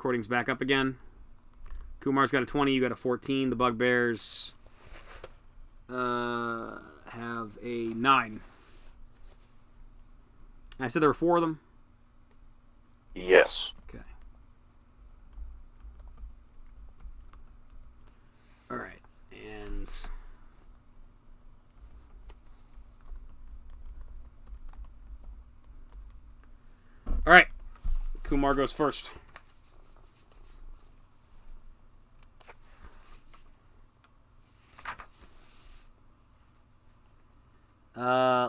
recording's back up again. Kumar's got a 20, you got a 14. The Bugbears have a 9. I said there were 4 of them? Yes. Okay. Alright, and... Alright. Kumar goes first.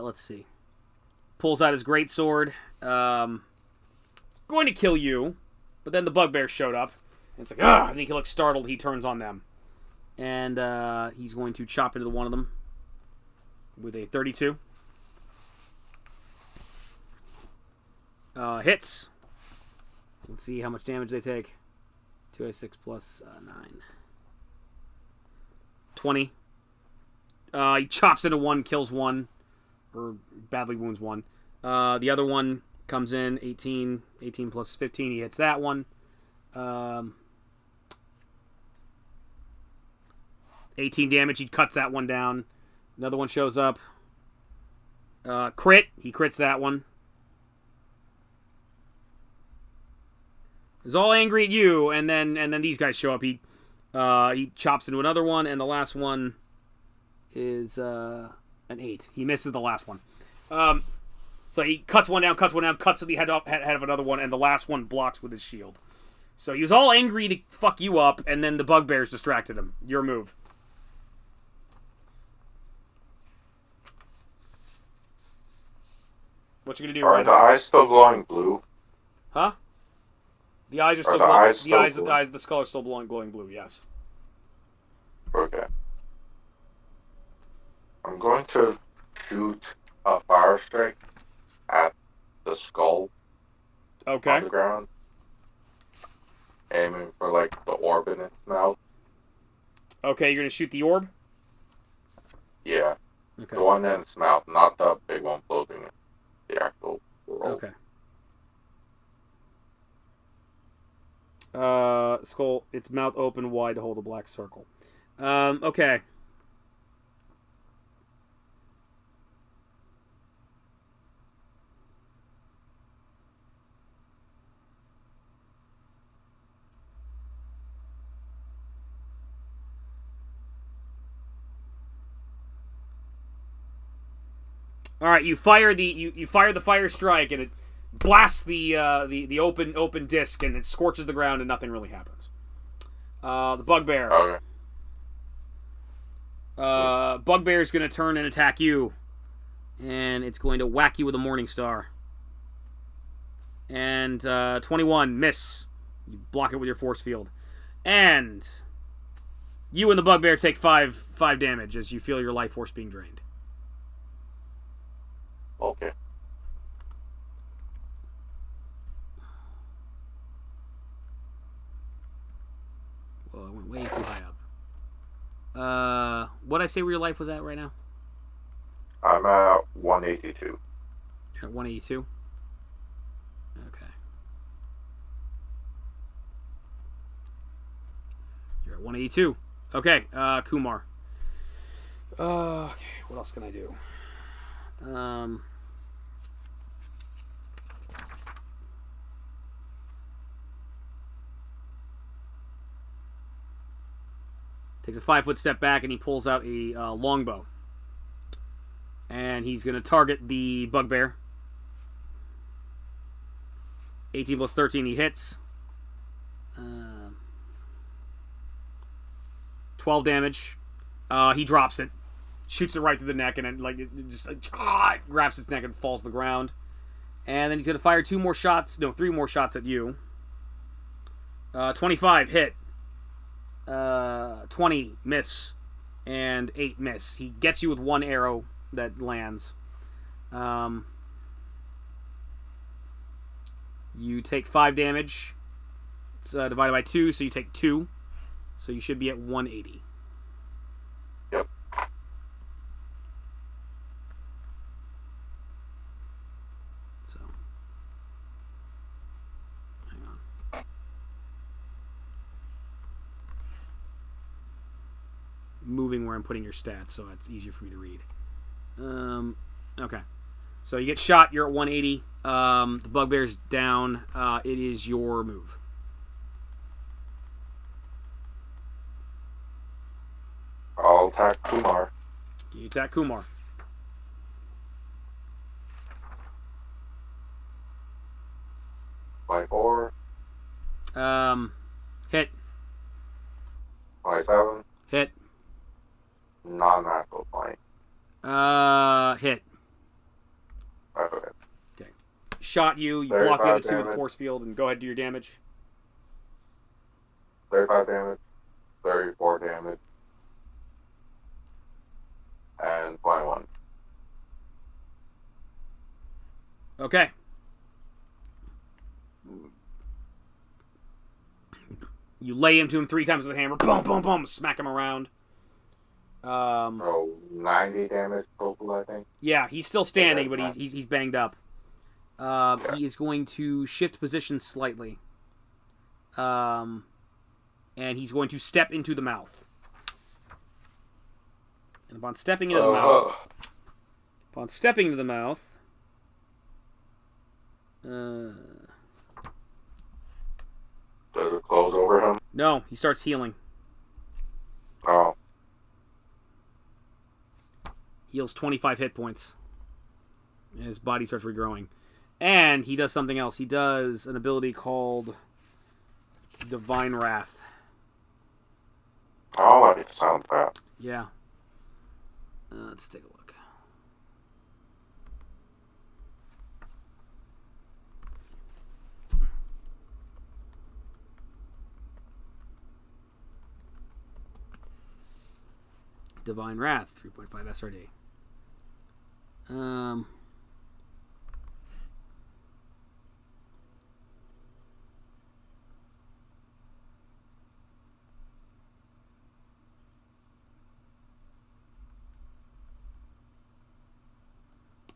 Let's see. Pulls out his greatsword. It's going to kill you, but then the Bugbear showed up. And it's like, ah! I think he looks startled. He turns on them. And he's going to chop into one of them with a 32. Hits. Let's see how much damage they take. 2d6 plus 9. 20. He chops into one, kills one, or badly wounds one. The other one comes in, 18 plus 15, he hits that one. 18 damage, he cuts that one down. Another one shows up. Crit, he crits that one. He's all angry at you, and then these guys show up. He chops into another one, and the last one is an 8. He misses the last one. So he cuts one down, cuts to the head of another one, and the last one blocks with his shield. So he was all angry to fuck you up, and then the Bugbears distracted him. Your move. What you gonna do? Are the eyes still glowing blue? Huh? The eyes are still the skull are still glowing blue. Yes. Okay. I'm going to shoot a fire strike at the skull. Okay. On the ground, aiming for like the orb in its mouth. Okay, you're gonna shoot the orb. Yeah. Okay. The one in its mouth, not the big one floating in the actual world. Okay. Skull, its mouth open wide to hold a black circle. Okay. All right, you fire the fire strike, and it blasts the open disc, and it scorches the ground, and nothing really happens. The Bugbear. Okay. Bugbear is going to turn and attack you, and it's going to whack you with a Morning Star. And 21, miss. You block it with your force field, and you and the Bugbear take 5 damage as you feel your life force being drained. Okay. Well, I went way too high up. What'd I say where your life was at right now? I'm at 182. You're at 182? Okay. You're at 182. Okay, Kumar. Okay, what else can I do? Takes a 5-foot step back, and he pulls out a longbow. And he's going to target the Bugbear. 18 plus 13, he hits. 12 damage. He drops it. Shoots it right through the neck, and then it grabs its neck and falls to the ground. And then he's going to fire 3 more shots at you. 25, hit. 20, miss. And 8, miss. He gets you with 1 arrow that lands. You take 5 damage. It's divided by 2, so you take 2. So you should be at 180. Yep. So, hang on. moving where I'm putting your stats, so it's easier for me to read. Okay. So you get shot. You're at 180. The bugbear's down. It is your move. I'll attack Kumar. You attack Kumar. My 4. Hit. My 7. Hit. Non-natural 20. Hit. Okay. Okay. Shot you. You block the other two with damage. force field, and go ahead and do your damage. 35 damage. 34 damage. And 21. Okay. You lay into him 3 times with a hammer. Boom, boom, boom. Smack him around. 90 damage total, I think. Yeah, he's still standing, but he's banged up. He is going to shift position slightly. And he's going to step into the mouth. And upon stepping into the mouth, Does it close over him? no, he starts healing. Oh. Heals 25 hit points. And his body starts regrowing. And he does something else. He does an ability called Divine Wrath. I like the sound of that. Yeah. Let's take a look. Divine Wrath, 3.5 SRD.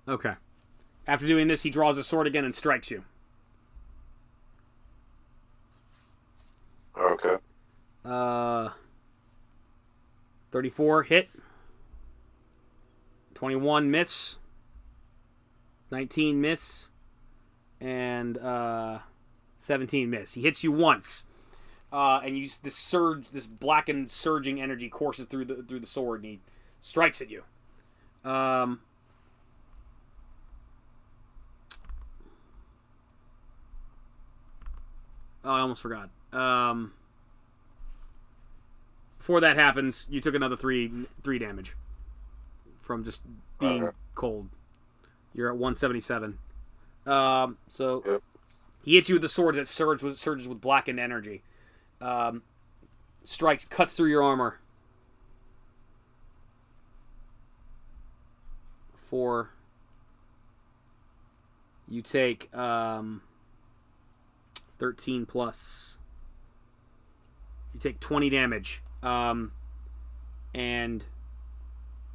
Okay. After doing this, he draws his sword again and strikes you. Okay. 34 hit. 21 miss. 19 miss. And 17 miss. He hits you once. And you this surge, this blackened surging energy courses through the sword, and he strikes at you. Oh, I almost forgot. Before that happens, you took another 3 damage from just being cold. You're at 177. So yep. He hits you with the sword that surges with blackened energy. Strikes, cuts through your armor. 4. You take 13 plus. You take 20 damage. And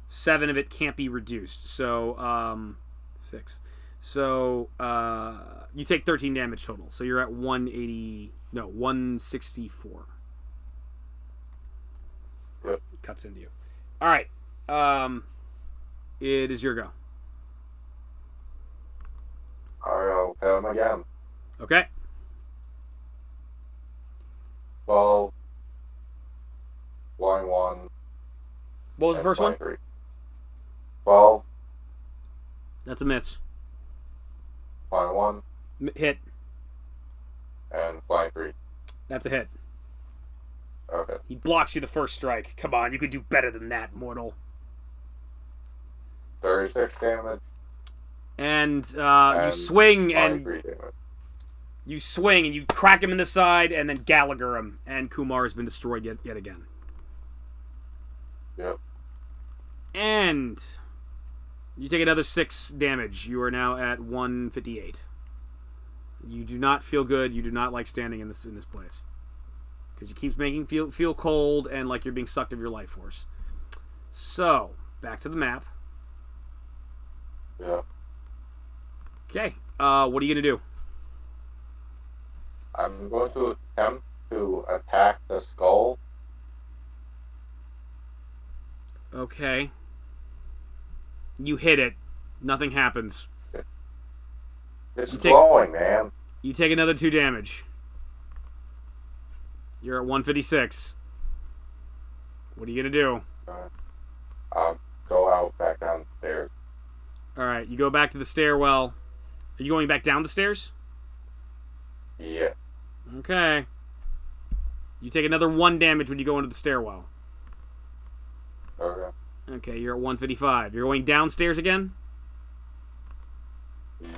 7 of it can't be reduced. So, 6. So, you take 13 damage total. So you're at 164. Yep. Cuts into you. Alright. It is your go. I'll hit him again. Okay. 12. 1. What was the first one? 12. That's a miss. 1. Hit. And 23. That's a hit. Okay. He blocks you the first strike. Come on, you could do better than that, mortal. 36 damage. And you swing and damage. you swing and you crack him in the side and then Gallagher him, and Kumar has been destroyed yet again. Yep. And you take another 6 damage. You are now at 158. You do not feel good. You do not like standing in this place because it keeps making feel cold and like you're being sucked of your life force. So back to the map. Yeah. Okay. What are you gonna do? I'm going to attempt to attack the skull. Okay. You hit it. Nothing happens. It's glowing, man. You take another 2 damage. You're at 156. What are you going to do? I'll go out back downstairs. Alright, you go back to the stairwell. Are you going back down the stairs? Yeah. Okay. You take another 1 damage when you go into the stairwell. Okay. Okay, you're at 155. You're going downstairs again?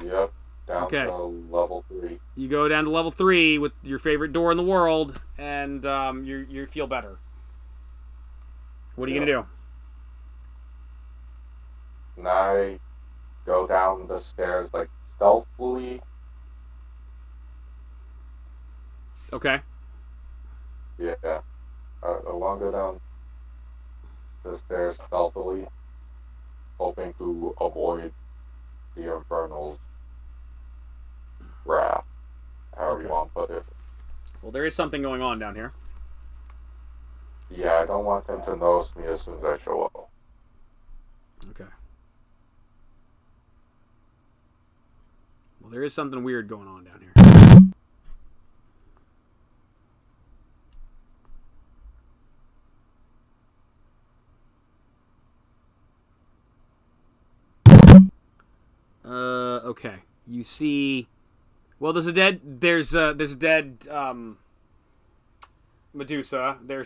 Yep. Down to level 3. You go down to level 3 with your favorite door in the world, and you feel better. What are you going to do? And I go down the stairs, like, stealthily. Okay. Yeah. I want to go down the stairs stealthily, hoping to avoid the Infernal's wrath, however you want to put it. Well, there is something going on down here. Yeah, I don't want them to notice me as soon as I show up. Okay. Well, there is something weird going on down here. Okay. You see, well, there's a dead Medusa. There's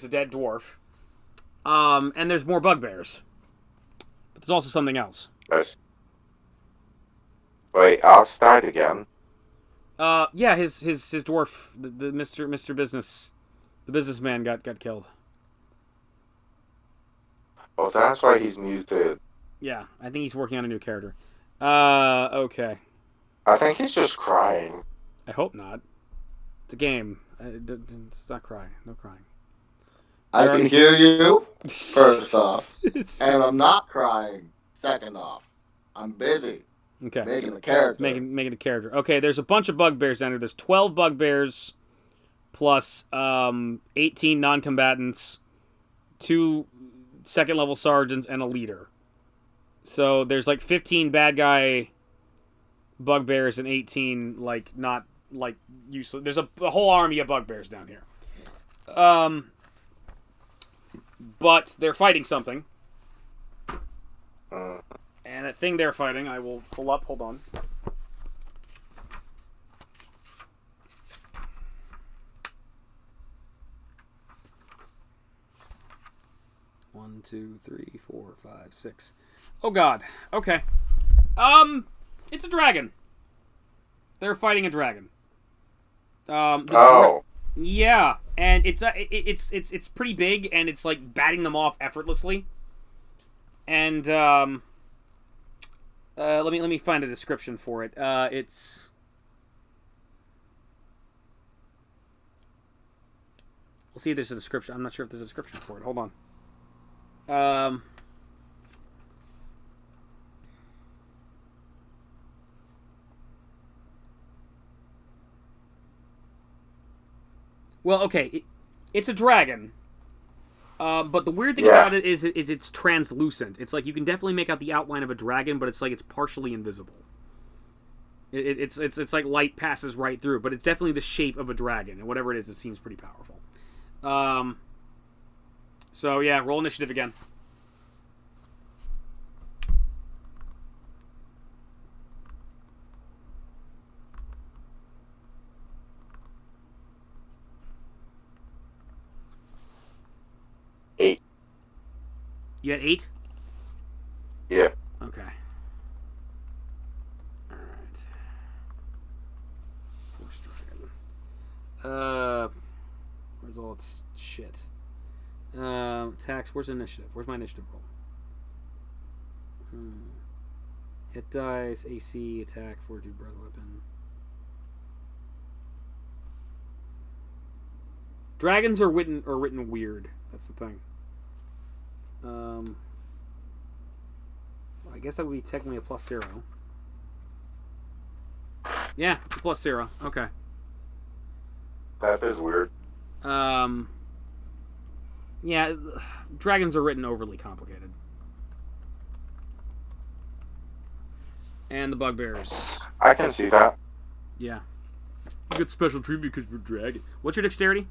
a dead dwarf. And there's more bugbears. But there's also something else. Nice. Wait, Alex died again. Yeah, his dwarf, the Mr. Business, the businessman got killed. Oh, that's why he's muted. Yeah, I think he's working on a new character. Okay. I think he's just crying. I hope not. It's a game. It's not crying. No crying. I can hear you, first off. And I'm not crying, second off. I'm busy. Okay. Making the character. Making a character. Okay, there's a bunch of bugbears down here. There's 12 bugbears plus 18 non-combatants, 2 second-level sergeants, and a leader. So there's like 15 bad guy bugbears and 18 like not like useless. There's a whole army of bugbears down here. But they're fighting something. And that thing they're fighting, I will pull up. Hold on. One, 2, 3, 4, 5, 6. Oh God. Okay. It's a dragon. They're fighting a dragon. Yeah, and it's pretty big, and it's like batting them off effortlessly. And let me find a description for it. It's we'll see if there's a description. I'm not sure if there's a description for it. Hold on. Well, okay, it's a dragon. But the weird thing about it is it's translucent. It's like you can definitely make out the outline of a dragon, but it's like it's partially invisible. It's like light passes right through, but it's definitely the shape of a dragon, and whatever it is, it seems pretty powerful. So yeah, roll initiative again. You had 8? Yeah. Okay. Alright. Force dragon. Where's all its shit? Attacks, where's initiative? Where's my initiative roll? Hit dice, AC, attack, fortitude, breath weapon. Dragons are written weird. That's the thing. I guess that would be technically a +0. Yeah, it's a +0. Okay. That is weird. Yeah, dragons are written overly complicated. And the bugbears. I can see that. Yeah. You get special treatment because we're dragon. What's your dexterity?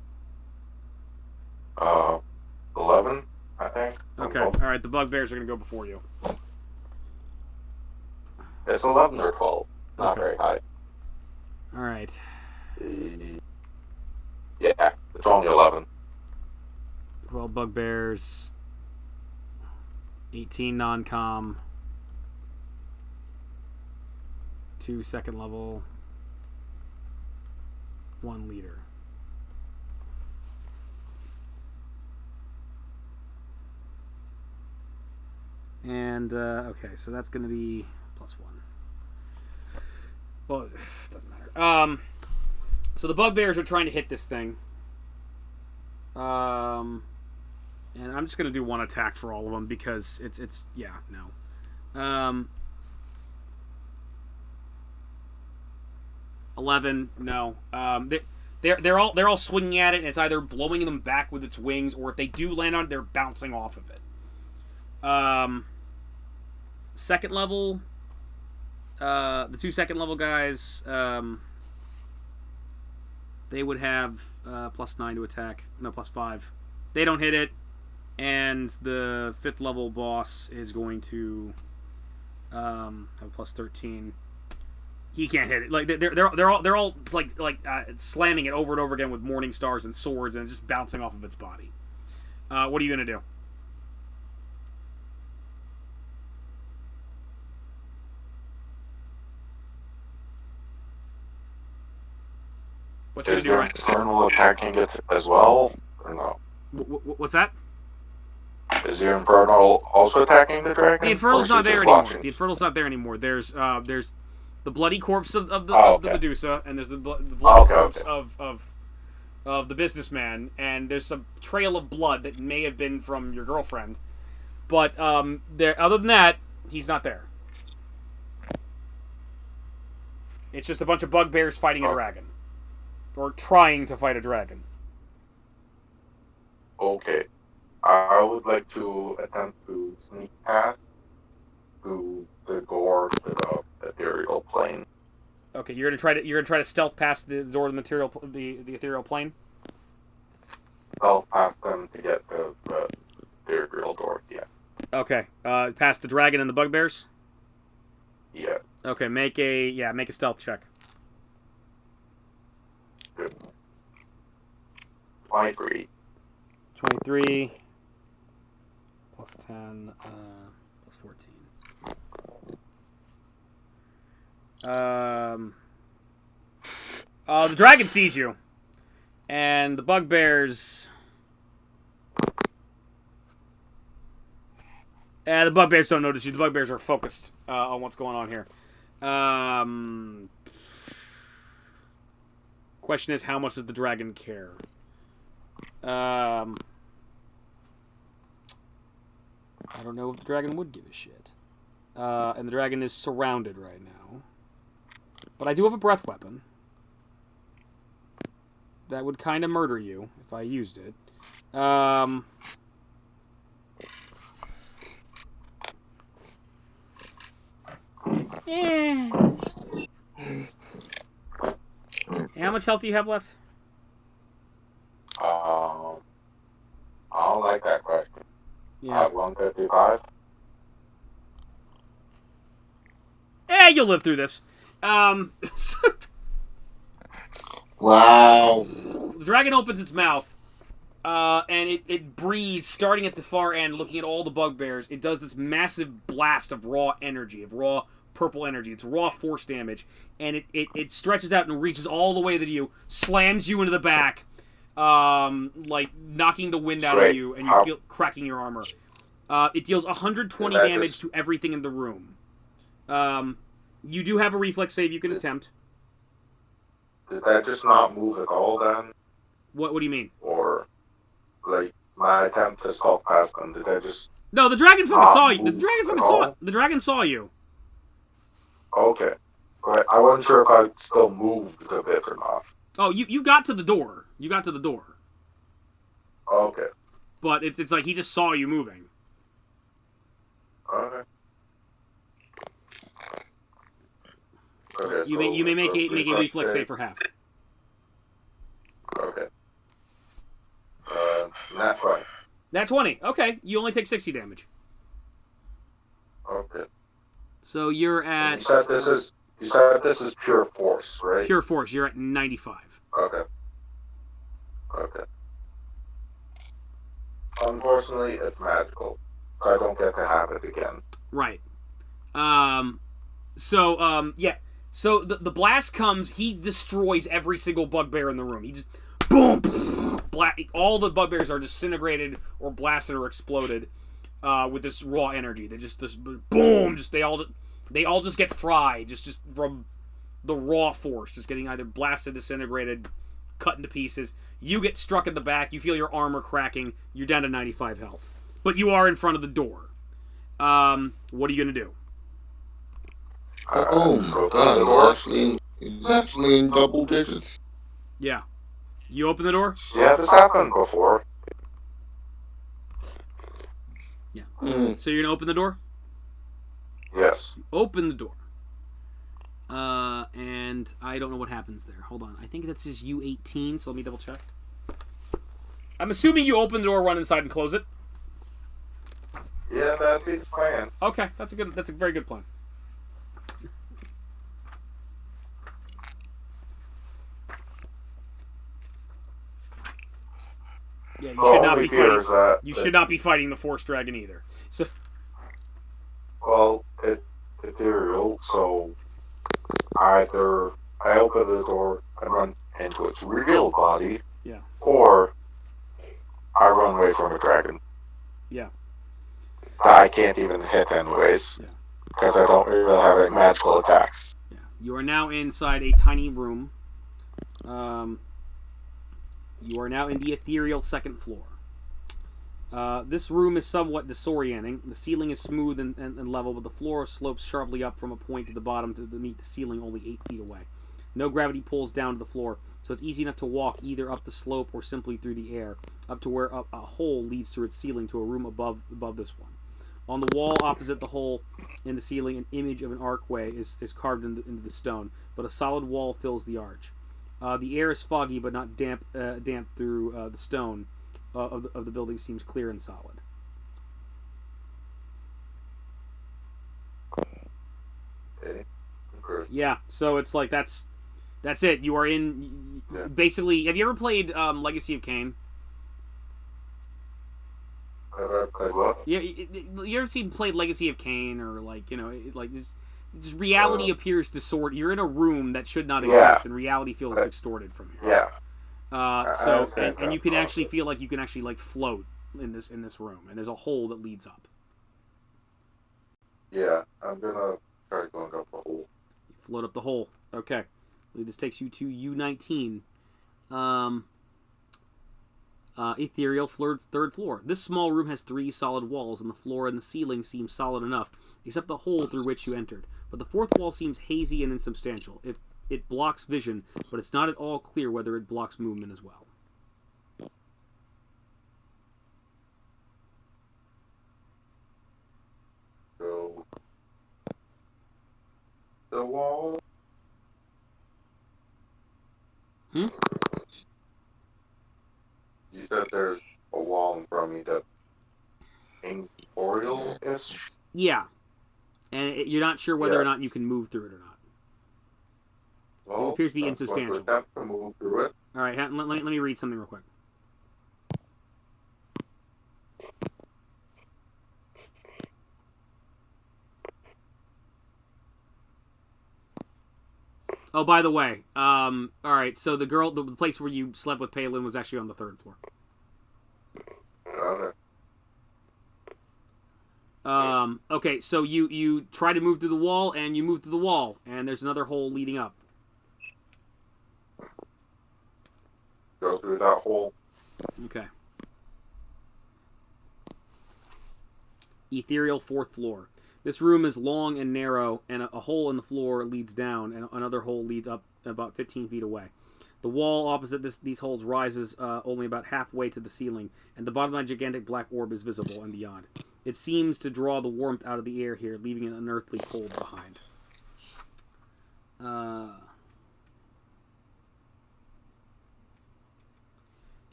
11, I think. Okay. Alright, the bugbears are going to go before you. It's 11 or 12. Not very high. Alright. Yeah, it's only 11. 12 bugbears. 18 non-com. 2 second level. 1 leader. And, okay, so that's going to be +1. Well, it doesn't matter. So the bugbears are trying to hit this thing. And I'm just going to do 1 attack for all of them because it's yeah, no. 11, no. They're all swinging at it, and it's either blowing them back with its wings, or if they do land on it, they're bouncing off of it. Second level, the 2 second level guys, they would have +9 to attack. No, +5. They don't hit it, and the 5th level boss is going to have a +13. He can't hit it. Like they're all like slamming it over and over again with morning stars and swords, and just bouncing off of its body. What are you gonna do? What you Is gonna do, your Ryan? infernal attacking it as well, or no? What's that? Is the infernal also attacking the dragon? The infernal's not there anymore. The infernal's not there anymore. There's the bloody corpse of the Medusa, and there's the bloody corpse of the businessman, and there's a trail of blood that may have been from your girlfriend. But there, other than that, he's not there. It's just a bunch of bugbears fighting a dragon. Or trying to fight a dragon. Okay. I would like to attempt to sneak past to the door to the ethereal plane. Okay, you're gonna try to stealth past the door to the ethereal plane? Stealth past them to get to the ethereal door, yeah. Okay. Past the dragon and the bugbears? Yeah. Okay, make a stealth check. Good. 23. 23 plus 10 plus 14. The dragon sees you, and the bugbears. The bugbears don't notice you. The bugbears are focused on what's going on here. Question is, how much does the dragon care? I don't know if the dragon would give a shit. And the dragon is surrounded right now. But I do have a breath weapon. That would kind of murder you if I used it. How much health do you have left? I don't like that question. Yeah. I have 155. You'll live through this. Wow. The dragon opens its mouth, and it breathes, starting at the far end, looking at all the bugbears. It does this massive blast of raw energy, of raw purple energy. It's raw force damage, and it stretches out and reaches all the way to you, slams you into the back, like knocking the wind out of you, and you feel cracking your armor. It deals 120 damage to everything in the room. You do have a reflex save you can attempt. Did that just not move at all then? What do you mean? Or, like, my attempt to stealth past them, did that just... No, the dragon fucking saw you. The dragon saw you. Okay. But I wasn't sure if I still moved a bit or not. Oh, you got to the door. You got to the door. Okay. But it's like he just saw you moving. Okay. Okay, You may make a reflex save for half. Okay. Nat 20. Nat 20. Okay, you only take 60 damage. Okay. So you're at. You said this is pure force, right? Pure force. You're at 95. Okay. Okay. Unfortunately, it's magical, so I don't get to have it again. Right. Yeah. So the blast comes. He destroys every single bugbear in the room. He just boom. All the bugbears are disintegrated or blasted or exploded with this raw energy. They just boom. They all just get fried. Just from the raw force, just getting either blasted, disintegrated, cut into pieces. You get struck in the back. You feel your armor cracking. You're down to 95 health, but you are in front of the door. What are you gonna do? Oh my god, he's actually in double digits. Yeah. You open the door? Yeah, this happened before. Yeah. So you're gonna open the door? Yes. You open the door. And I don't know what happens there. Hold on. I think that says U18, so let me double check. I'm assuming you open the door, run inside, and close it. Yeah, that's the plan. Okay, that's a very good plan. Yeah, you should not be fighting. You should not be fighting the Force Dragon either. So, well, it's ethereal, so either I open the door and run into its real body, yeah, or I run away from a dragon. Yeah. That I can't even hit anyways, because I don't really have any magical attacks. Yeah. You are now inside a tiny room. You are now in the ethereal second floor. This room is somewhat disorienting. The ceiling is smooth and level, but the floor slopes sharply up from a point to the bottom to meet the ceiling only 8 feet away. No gravity pulls down to the floor, so it's easy enough to walk either up the slope or simply through the air, up to where a hole leads through its ceiling to a room above this one. On the wall opposite the hole in the ceiling, an image of an archway is carved into the stone, but a solid wall fills the arch. The air is foggy but not damp through the stone of the building seems clear and solid. Okay. Yeah, so it's like that's it. You are in basically. Have you ever played Legacy of Kain? Played what? Yeah, you ever played Legacy of Kain or this reality appears distorted. You're in a room that should not exist, and reality feels distorted from here. Yeah. And you can actually feel like you can actually float in this room, and there's a hole that leads up. Yeah, I'm gonna try going up the hole. You float up the hole. Okay. I believe this takes you to U19. Ethereal third floor. This small room has 3 solid walls, and the floor and the ceiling seem solid enough, except the hole through which you entered. But the fourth wall seems hazy and insubstantial. It blocks vision, but it's not at all clear whether it blocks movement as well. So, the wall. Hmm? You said there's a wall in front of me that's incorporeal-ish? Yeah. And you're not sure whether or not you can move through it or not. Well, it appears to be insubstantial. Have to move through it. All right, let me read something real quick. Oh, by the way, all right. So the place where you slept with Palin was actually on the 3rd floor. Okay. Okay. So you try to move through the wall, and you move through the wall, and there's another hole leading up. Go through that hole. Okay. Ethereal 4th floor. This room is long and narrow, and a hole in the floor leads down, and another hole leads up about 15 feet away. The wall opposite these holes rises only about halfway to the ceiling, and the bottom of a gigantic black orb is visible and beyond. It seems to draw the warmth out of the air here, leaving an unearthly cold behind.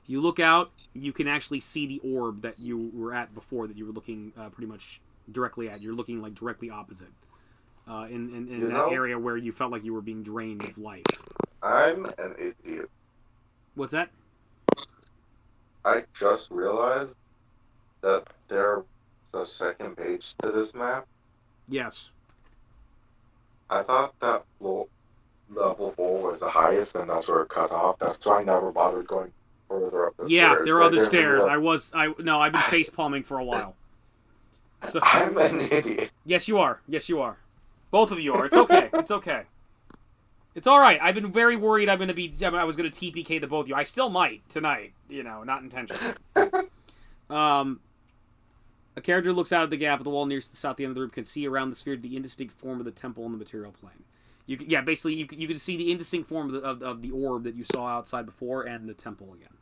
If you look out, you can actually see the orb that you were at before, that you were looking pretty much directly at. You're looking like directly opposite, in that area where you felt like you were being drained of life. I'm an idiot. What's that? I just realized that there's a second page to this map. Yes. I thought that level 4 was the highest, and that's where it cut off. That's why I never bothered going further up the stairs. Yeah, there are other Like, stairs. I've been face palming for a while. So, I'm an idiot. Yes, you are. Yes, you are. Both of you are. It's okay. It's okay. It's all right. I've been very worried I was going to TPK the both of you. I still might tonight. Not intentionally. A character looks out of the gap at the wall nearest the south end of the room, can see around the sphere the indistinct form of the temple in the material plane. Basically, you can see the indistinct form of the orb that you saw outside before, and the temple again.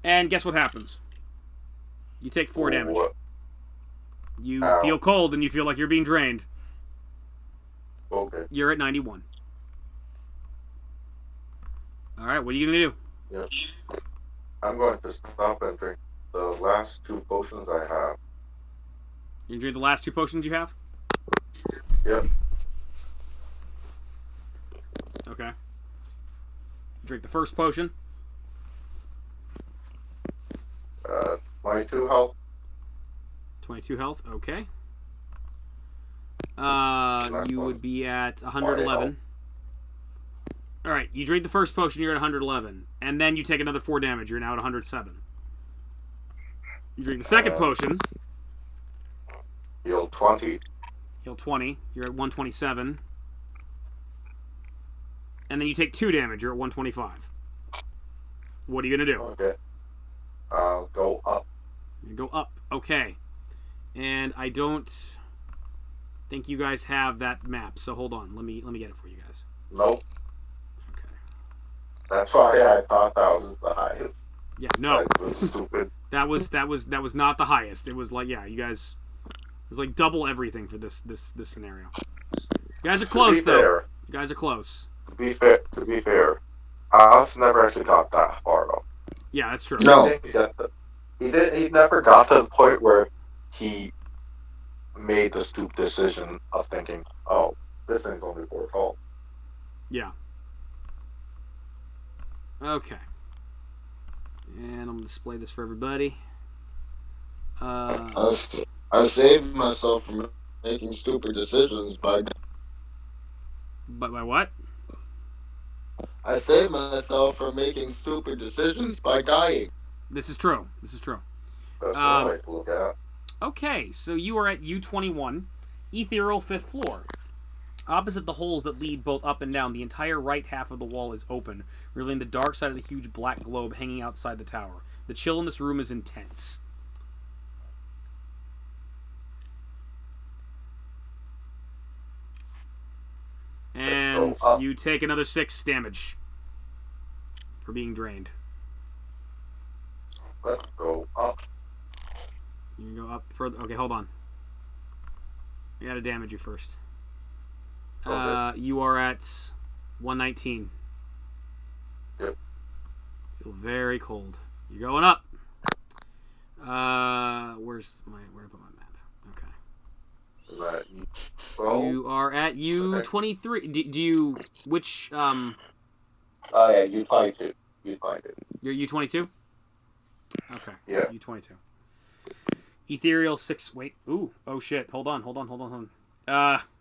And guess what happens? You take 4 damage. What? You feel cold, and you feel like you're being drained. Okay. You're at 91. All right, what are you going to do? Yeah. I'm going to stop and drink the last 2 potions I have. You drink the last 2 potions you have? Yep. Okay. Drink the first potion. 22 health. 22 health, okay. You would be at 111. Alright, you drink the first potion, you're at 111. And then you take another 4 damage, you're now at 107. You drink the second potion. Heal 20. Heal 20, you're at 127. And then you take 2 damage, you're at 125. What are you going to do? Okay. I'll go up. You go up, okay. And I don't think you guys have that map, so hold on. Let me get it for you guys. Nope. Okay. That's why I thought that was the highest. Yeah, no. That was stupid. That was not the highest. It was like, yeah, you guys, it was like double everything for this scenario. You guys are close though. Fair, you guys are close. To be fair, Alice never actually got that far though. Yeah, that's true. No. He never got to the point where he made the stupid decision of thinking, oh, this thing's only 4 tall. Yeah. Okay. And I'm gonna display this for everybody. I saved myself from making stupid decisions by. By what? I saved myself from making stupid decisions by dying. This is true. This is true. That's what I like to look at. Okay, so you are at U21, ethereal 5th floor. Opposite the holes that lead both up and down, the entire right half of the wall is open, revealing the dark side of the huge black globe hanging outside the tower. The chill in this room is intense. And you take another 6 damage for being drained. Let's go up. You can go up further. Okay, hold on. I gotta damage you first. Okay. You are at 119. Yep. Feel very cold. You're going up. Where did I put my map? Okay. Is that you? Well, You are at U23. Do you which oh yeah, U22. U22. You're U22? Okay. Yeah. U22. Ethereal 6. Wait. Ooh. Oh shit. Hold on.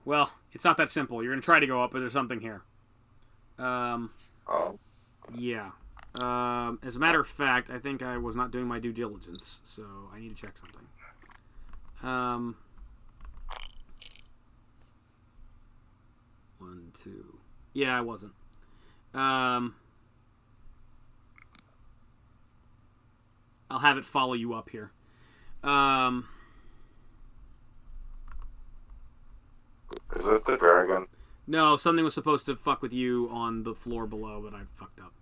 Well, it's not that simple. You're gonna try to go up, but there's something here. Oh. Yeah. As a matter of fact, I think I was not doing my due diligence, so I need to check something. 1, 2. Yeah, I wasn't. I'll have it follow you up here. Is it the dragon? No, something was supposed to fuck with you on the floor below, but I fucked up.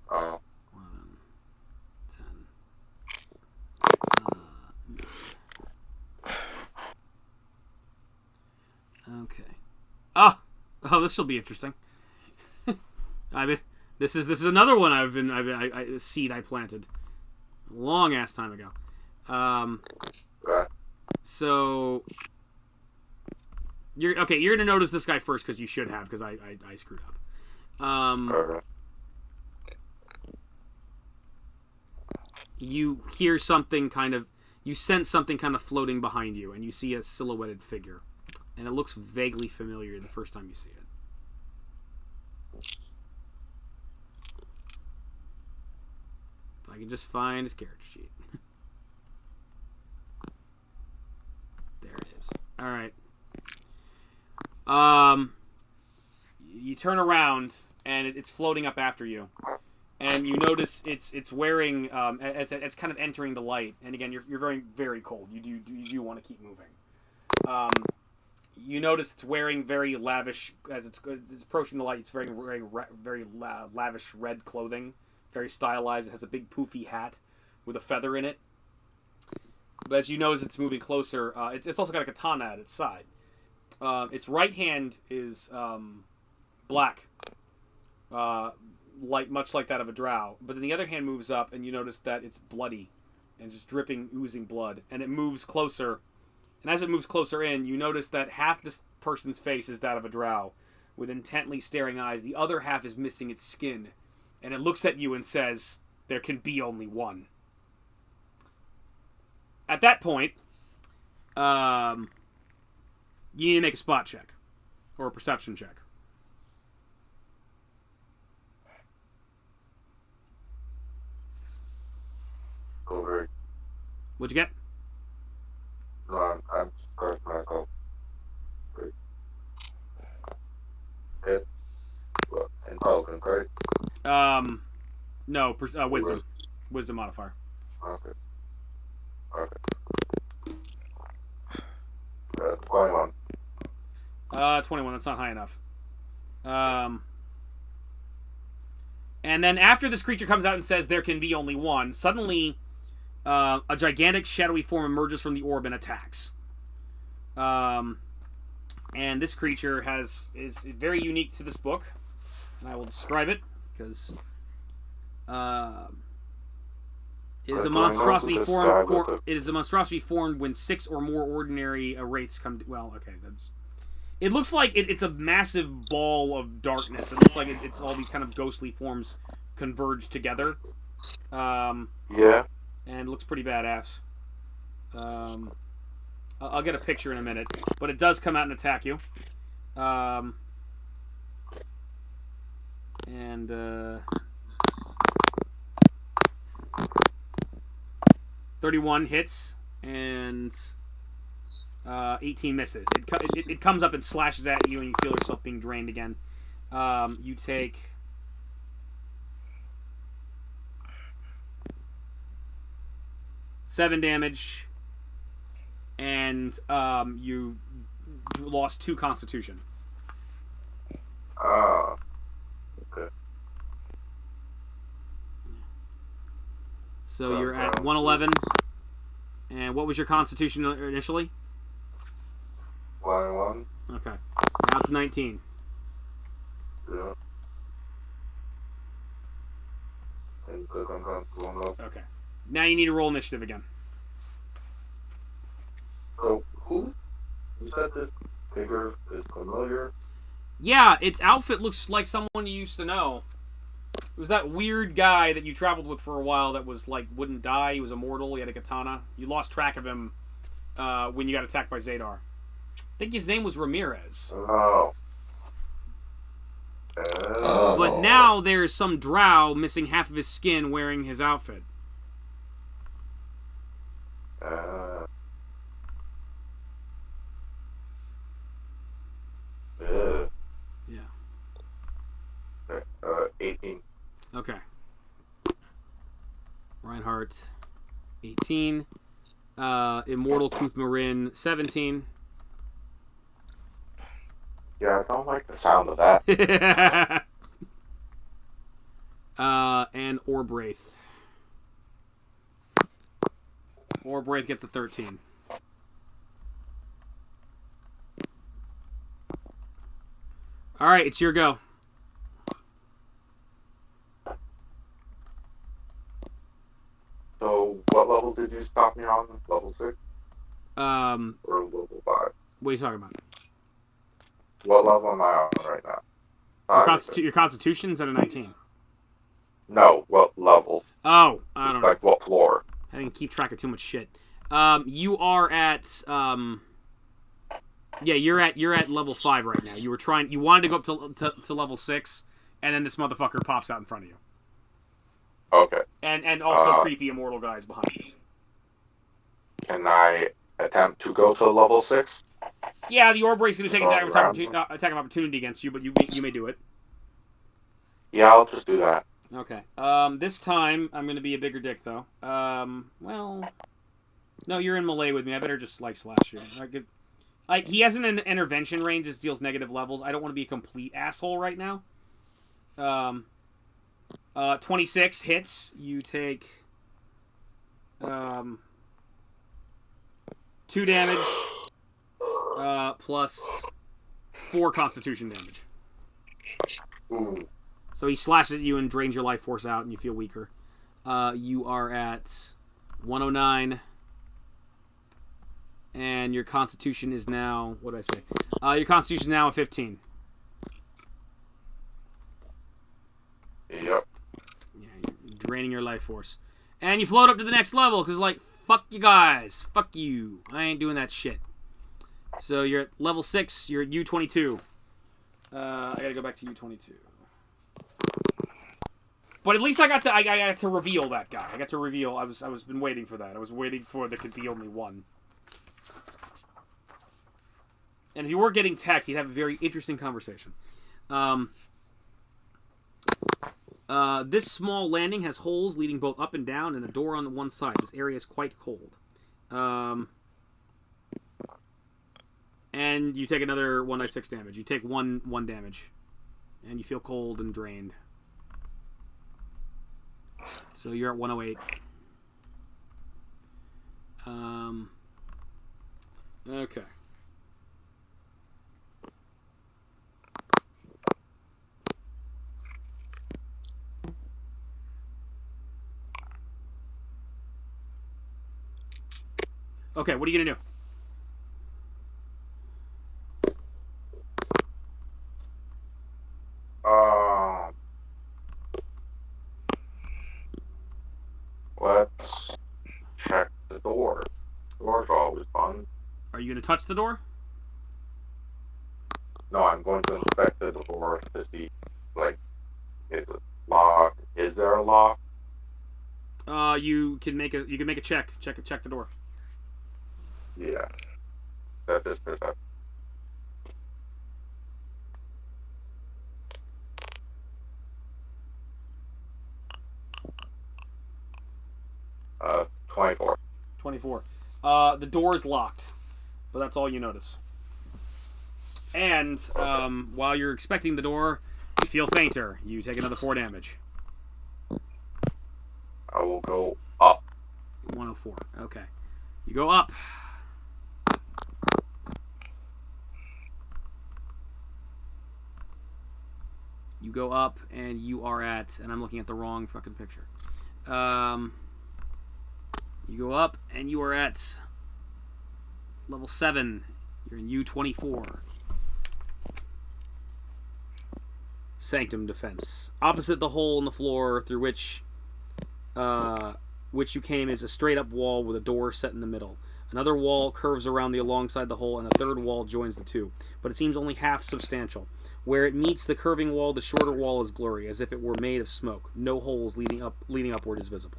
Oh. 11, 10. Oh, this will be interesting. I mean, this is another one a seed I planted long ass time ago. So you're okay. You're gonna notice this guy first because you should have because I screwed up. You hear something you sense something kind of floating behind you, and you see a silhouetted figure, and it looks vaguely familiar the first time you see it. If I can just find his character sheet. There it is. All right. You turn around, and it's floating up after you. And you notice it's wearing as it's kind of entering the light. And again, you're very very cold. You do want to keep moving. You notice it's wearing very lavish as it's approaching the light. It's wearing very lavish red clothing, very stylized. It has a big poofy hat with a feather in it. But as you notice, it's moving closer. It's also got a katana at its side. Its right hand is black. Much like that of a drow, but then the other hand moves up, and you notice that it's bloody, and just dripping, oozing blood, and it moves closer. And as it moves closer in, you notice that half this person's face is that of a drow, with intently staring eyes. The other half is missing its skin, and it looks at you and says, "There can be only one." At that point, you need to make a spot check or a perception check. Over. What'd you get? No, I'm correct myself. Hit. Well, intelligence, right? No, wisdom. Wisdom modifier. Okay. 21. 21. That's not high enough. And then after this creature comes out and says there can be only one, suddenly a gigantic shadowy form emerges from the orb and attacks. And this creature is very unique to this book, and I will describe it because it is a monstrosity formed. It is a monstrosity formed when 6 or more ordinary wraiths come. Well, okay, it looks like it's a massive ball of darkness. It looks like it's all these kind of ghostly forms converged together. Yeah. And it looks pretty badass. I'll get a picture in a minute, but it does come out and attack you. And 31 hits and 18 misses. It comes up and slashes at you, and you feel yourself being drained again. You take 7 damage, and you lost 2 constitution. Okay. So you're at 111. And what was your constitution initially? 21. Okay. Now it's 19. Yeah. And because I'm going up. Okay. Now you need to roll initiative again. So, who said this figure is familiar? Yeah, its outfit looks like someone you used to know. It was that weird guy that you traveled with for a while that was like wouldn't die. He was immortal. He had a katana. You lost track of him when you got attacked by Zadar. I think his name was Ramirez. Oh. But now there's some drow missing half of his skin wearing his outfit. Yeah. 18. Okay. Reinhardt, 18. Immortal Kuthmarin, 17. Yeah, I don't like the sound of that. And Orb Wraith. Orb Wraith gets a 13. All right, it's your go. So, what level did you stop me on? Level 6? Or level 5? What are you talking about? What level am I on right now? 5 Your Constitution's at a 19. No, what level? Oh, I don't know. Like, what floor? I didn't keep track of too much shit. You are at yeah, you're at level 5 right now. You wanted to go up to level 6, and then this motherfucker pops out in front of you. Okay. And also creepy immortal guys behind you. Can I attempt to go to level 6? Yeah, the Orb Wraiths is going to take attack of opportunity against you, but you may do it. Yeah, I'll just do that. Okay. This time I'm going to be a bigger dick though. Well, no, you're in melee with me. I better just slash you. Like he has an intervention range that deals negative levels. I don't want to be a complete asshole right now. 26 hits. You take 2 damage plus 4 Constitution damage. Ooh. So he slashes at you and drains your life force out, and you feel weaker. You are at 109, and your Constitution is now, what did I say? Your Constitution is now a 15. Yep. Yeah, you're draining your life force. And you float up to the next level, because, like, fuck you guys. Fuck you. I ain't doing that shit. So you're at level 6. You're at U22. I gotta go back to U22. But at least I got to reveal that guy. I got to reveal. I was been waiting for that. I was waiting for there could be only one. And if you were getting tech, you'd have a very interesting conversation. This small landing has holes leading both up and down, and a door on the one side. This area is quite cold. And you take another 1d6 damage. You take one damage, and you feel cold and drained. So you're at 108. Okay. Okay, what are you gonna do? Let's check the door. Doors are always fun. Are you gonna touch the door? No, I'm going to inspect the door to see, like, is it locked? Is there a lock? You can make a check. Check the door. Yeah. That is perception. 24. 24. The door is locked, but that's all you notice. And while you're expecting the door, you feel fainter. You take another 4 damage. I will go up. 104. Okay. You go up. You go up, and you are at... And I'm looking at the wrong fucking picture. You go up, and you are at level 7. You're in U24. Sanctum Defense. Opposite the hole in the floor through which you came is a straight-up wall with a door set in the middle. Another wall curves around alongside the hole, and a third wall joins the two, but it seems only half substantial. Where it meets the curving wall, the shorter wall is blurry, as if it were made of smoke. No holes leading upward is visible.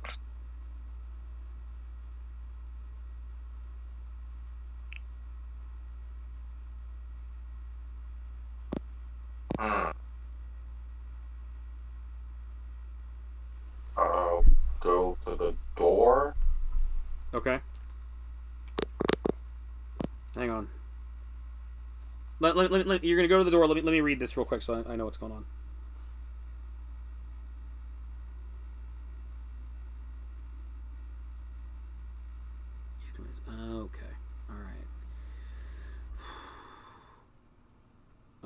I'll go to the door. Okay. Hang on. You're gonna go to the door. Let me read this real quick so I know what's going on. Okay. All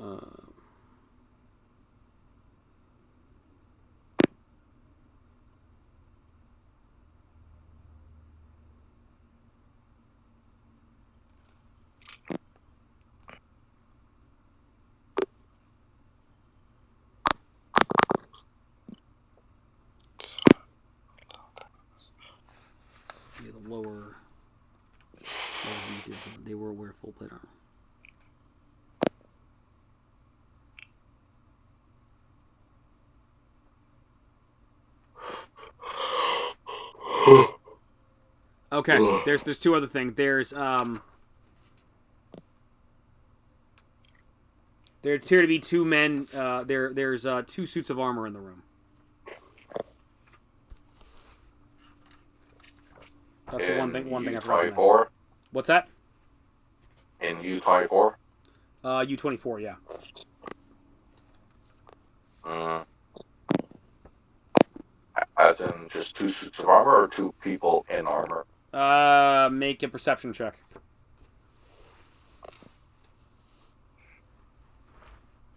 right. full plate armor. Okay, there's two other things. There appear to be two men. There's two suits of armor in the room. That's the one thing I forgot to mention. What's that? In U-24? U-24, yeah. As in just two suits of armor or two people in armor? Make a perception check.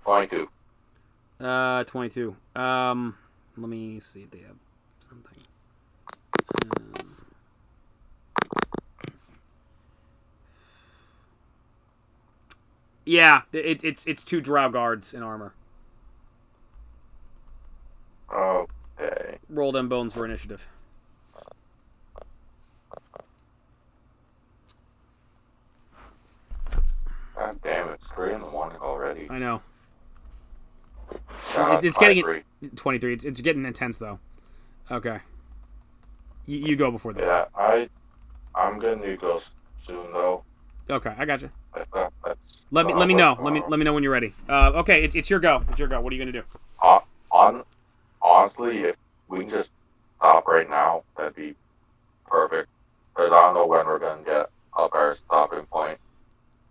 22. 22. Let me see if they have something. Yeah, it's two drow guards in armor. Okay. Roll them bones for initiative. God damn, it's 3 in the morning already. I know. God, it's getting 23. It's getting intense though. Okay. You go before that. Yeah, I'm gonna need to go soon though. Okay, I got you. Let me know. Let me know when you're ready. Okay, it's your go. It's your go. What are you gonna do? Honestly, if we can just stop right now, that'd be perfect. Because I don't know when we're gonna get up our stopping point.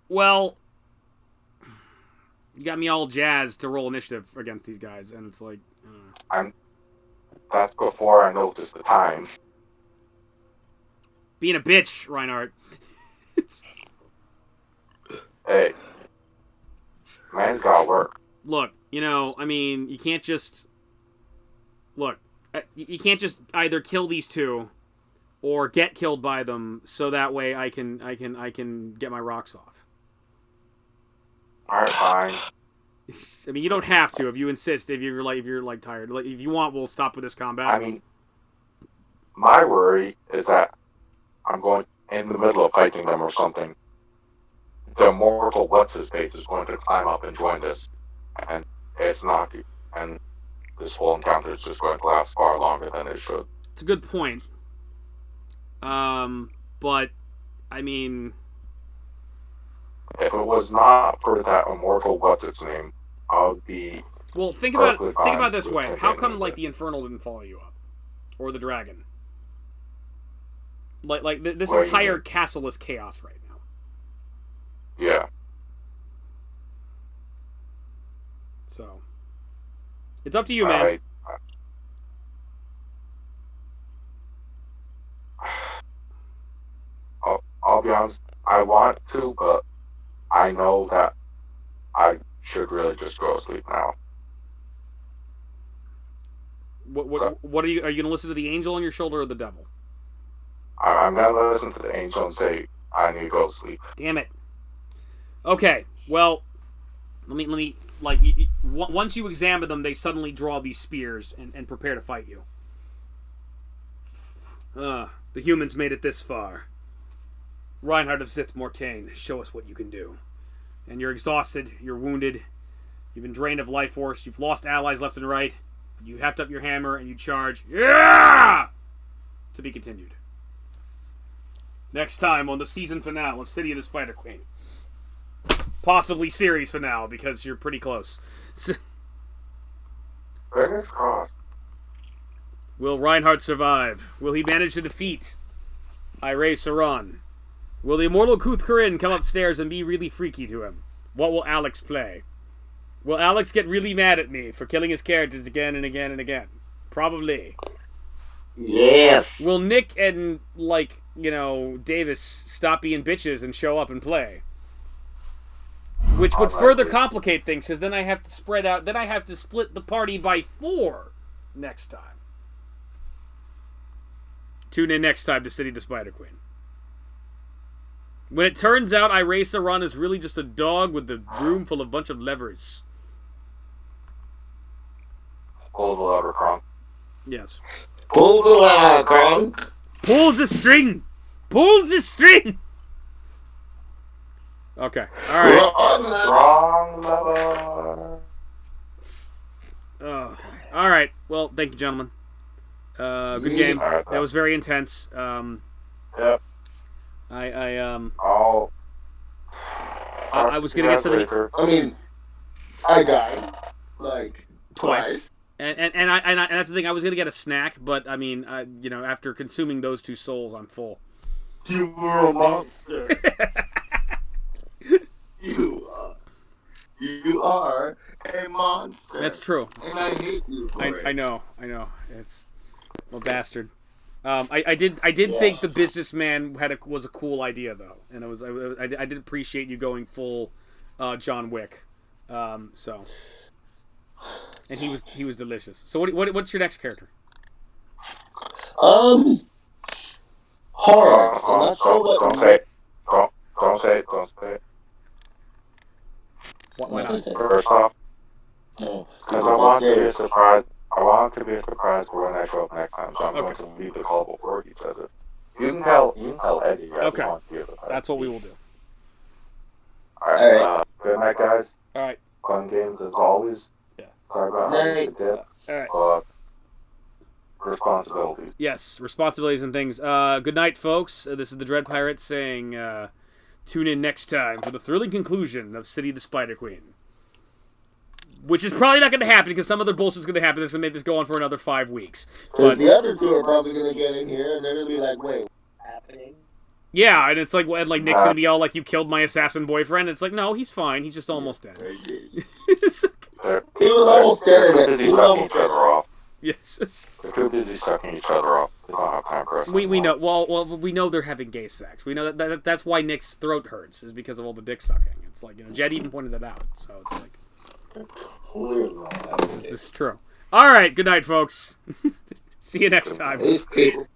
Well, you got me all jazzed to roll initiative against these guys, and it's like... That's before I notice the time. Being a bitch, Reinhardt. Hey. Man's gotta work. Look, I mean, you can't just... Look, you can't just either kill these two or get killed by them so that way I can get my rocks off. Alright, fine. I mean, you don't have to if you insist. If you're tired, if you want, we'll stop with this combat. I mean, my worry is that I'm going in the middle of fighting them or something. The immortal what's-his-face is going to climb up and join us, and it's not. And this whole encounter is just going to last far longer than it should. It's a good point. But I mean, if it was not for that immortal what's-its-name, I would be. Well, think about it this way. How come the Infernal didn't follow you up, or the dragon? This entire castle is chaos right now. Yeah. So, it's up to you, man. I'll be honest. I want to, but I know that I should really just go to sleep now. What are you? Are you gonna listen to the angel on your shoulder or the devil? I'm gonna listen to the angel and say I need to go to sleep. Damn it. Okay. Well, let me once you examine them, they suddenly draw these spears and prepare to fight you. The humans made it this far. Reinhardt of Sith Morcaine, show us what you can do. And you're exhausted, you're wounded, you've been drained of life force, you've lost allies left and right, you heft up your hammer and you charge. Yeah! To be continued. Next time on the season finale of City of the Spider Queen. Possibly series finale, because you're pretty close. Fingers crossed. Will Reinhardt survive? Will he manage to defeat Irae Saran? Will the immortal Kuth Kurin come upstairs and be really freaky to him? What will Alex play? Will Alex get really mad at me for killing his characters again and again and again? Probably. Yes. Will Nick and, Davis stop being bitches and show up and play? Which would further complicate things, because then I have to spread out, then I have to split the party by 4 next time. Tune in next time to City of the Spider Queen. When it turns out Irae Saran is really just a dog with a room full of a bunch of levers. Pull the lever, Kronk. Yes. Pull the lever, Kronk. Pull the string! Pull the string! Okay. All right. Wrong level. Oh, okay. All right. Well, thank you, gentlemen. Good game. All right, That was very intense. Yep. I was gonna get something. I mean, I died like twice. And that's the thing. I was gonna get a snack, but I mean, after consuming those 2 souls, I'm full. You were a monster. You are a monster. That's true. And I hate you for it. I know. It's a bastard. I did think the businessman was a cool idea though, and I did appreciate you going full John Wick. So, and he was delicious. So what's your next character? Horrocks. I'm not sure what. Don't say it. Don't say it. Why not? First off, because I want to be a surprise. I want it to be a surprise for when I show up next time, so I'm going to leave the call before he says it. You can tell Eddie. Okay. Want to be a surprise. That's what we will do. Alright, good night, guys. Alright. Fun games as always. Yeah. Sorry about how you did. Alright. Responsibilities. Yes, responsibilities and things. Good night, folks. This is the Dread Pirate saying, tune in next time for the thrilling conclusion of City of the Spider Queen. Which is probably not going to happen because some other bullshit's going to happen that's going to make this go on for another 5 weeks. Because the other 2 are probably going to get in here and they're going to be like, wait, what's happening? Yeah, and it's like Nick's going to be all like, you killed my assassin boyfriend. It's like, no, he's fine. He's just almost dead. He was almost dead. He was almost dead. Yes. They're too busy sucking each other off. They don't have time for us. We know. Well, we know they're having gay sex. We know that's why Nick's throat hurts is because of all the dick sucking. It's like, Jed even pointed that out. So it's like, this is true. All right. Good night, folks. See you next time. Peace.